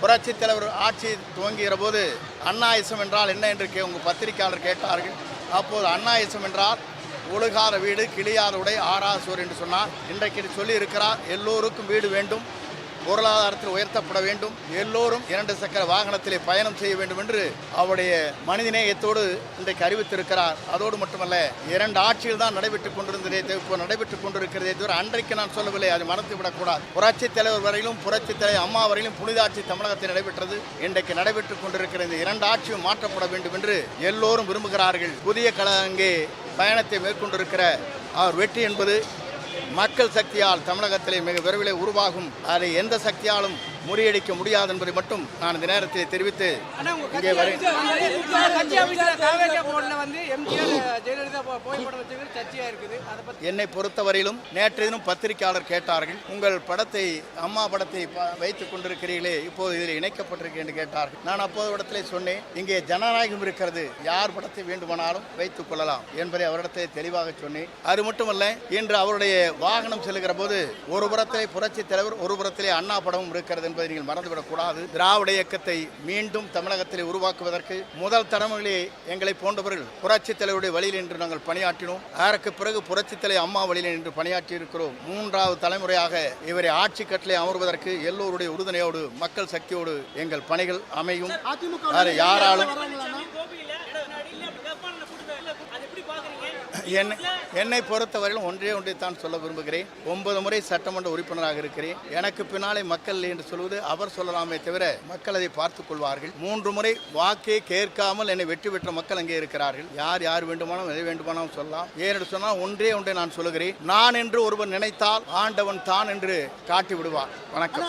புரட்சித் தலைவர் ஆட்சி துவங்குகிற போது அண்ணாயிசம் என்றால் என்ன என்று உங்கள் பத்திரிகையாளர் கேட்டார்கள். அப்போது அண்ணாயிசம் என்றால் ஒழுகாத வீடு, கிளியாத உடை, ஆறாத சோறு என்று சொன்னார். இன்றைக்கு சொல்லி இருக்கிறார், எல்லோருக்கும் வீடு வேண்டும், பொருளாதாரத்தில் உயர்த்தப்பட வேண்டும், எல்லோரும் 2 சக்கர வாகனத்திலே பயணம் செய்ய வேண்டும் என்று அவருடைய மனிதநேயத்தோடு இன்றைக்கு அறிவித்திருக்கிறார். அதோடு மட்டுமல்ல, 2 ஆட்சிகள் தான் நடைபெற்றுக் கொண்டிருக்கிறதே தவிர அன்றைக்கு நான் சொல்லவில்லை, அதை மறந்துவிடக்கூடாது. புரட்சித் தலைவர் வரையிலும் புரட்சித் தலைவர் அம்மா வரையிலும் புனித ஆட்சி தமிழகத்தில் நடைபெற்றது. இன்றைக்கு நடைபெற்றுக் கொண்டிருக்கிற இந்த 2 ஆட்சியும் மாற்றப்பட வேண்டும் என்று எல்லோரும் விரும்புகிறார்கள். புதிய அங்கே பயணத்தை மேற்கொண்டிருக்கிற அவர் வெற்றி என்பது மக்கள் சக்தியால் தமிழகத்திலே மிக விரைவில் உருவாகும். அதை எந்த சக்தியாலும் முறியடிக்க முடியாது என்பதை மட்டும் நான் இந்த நேரத்தில் தெரிவித்து இங்கே என்னை பொறுத்தவரையிலும் நேற்று தினம் பத்திரிகையாளர் கேட்டார்கள், உங்கள் படத்தை அம்மா படத்தை வைத்துக் கொண்டிருக்கிறீர்களே, இப்போது இதில் இணைக்கப்பட்டிருக்கு என்று கேட்டார்கள். நான் அப்போது இடத்திலே சொன்னேன், இங்கே ஜனநாயகம் இருக்கிறது, யார் படத்தை வேண்டுமானாலும் வைத்துக் கொள்ளலாம் என்பதை அவரிடத்திலே தெளிவாக சொன்னேன். அது மட்டுமல்ல, இன்று அவருடைய வாகனம் செல்கிற போது ஒரு புறத்திலே புரட்சி தலைவர், ஒரு புறத்திலே அண்ணா படமும் இருக்கிறது என்பதை நீங்கள் மறந்துவிடக்கூடாது. திராவிட இயக்கத்தை மீண்டும் தமிழகத்திலே உருவாக்குவதற்கு முதல் தலைமுறையிலே எங்களை போன்றவர்கள் புரட்சி தலைவருடைய வழியில் என்று நாங்கள் பணியாற்றினோம். அதற்கு பிறகு புரட்சி தலைவர் அம்மா வழியில் என்று பணியாற்றி இருக்கிறோம். 3வது தலைமுறையாக இவரை ஆட்சி கட்டளை அமர்வதற்கு எல்லோருடைய உறுதுணையோடு மக்கள் சக்தியோடு எங்கள் பணிகள் அமையும். யாராலும் என்னை பொறுத்தவரையிலும் ஒன்றே தான் சொல்ல விரும்புகிறேன். 9 முறை சட்டமன்ற உறுப்பினராக இருக்கிறேன். எனக்கு பின்னாலே மக்கள் என்று சொல்வது அவர் சொல்லலாமே தவிர மக்கள் அதை பார்த்துக் கொள்வார்கள். 3 முறை வாக்கே கேட்காமல் என்னை வெற்றி பெற்ற மக்கள் அங்கே இருக்கிறார்கள். யார் வேண்டுமானாலும் எதை வேண்டுமானாலும் சொல்லலாம். ஏனென்று சொன்னால் ஒன்றே நான் சொல்லுகிறேன், நான் என்று ஒருவர் நினைத்தால் ஆண்டவன் தான் என்று காட்டி விடுவார். வணக்கம்.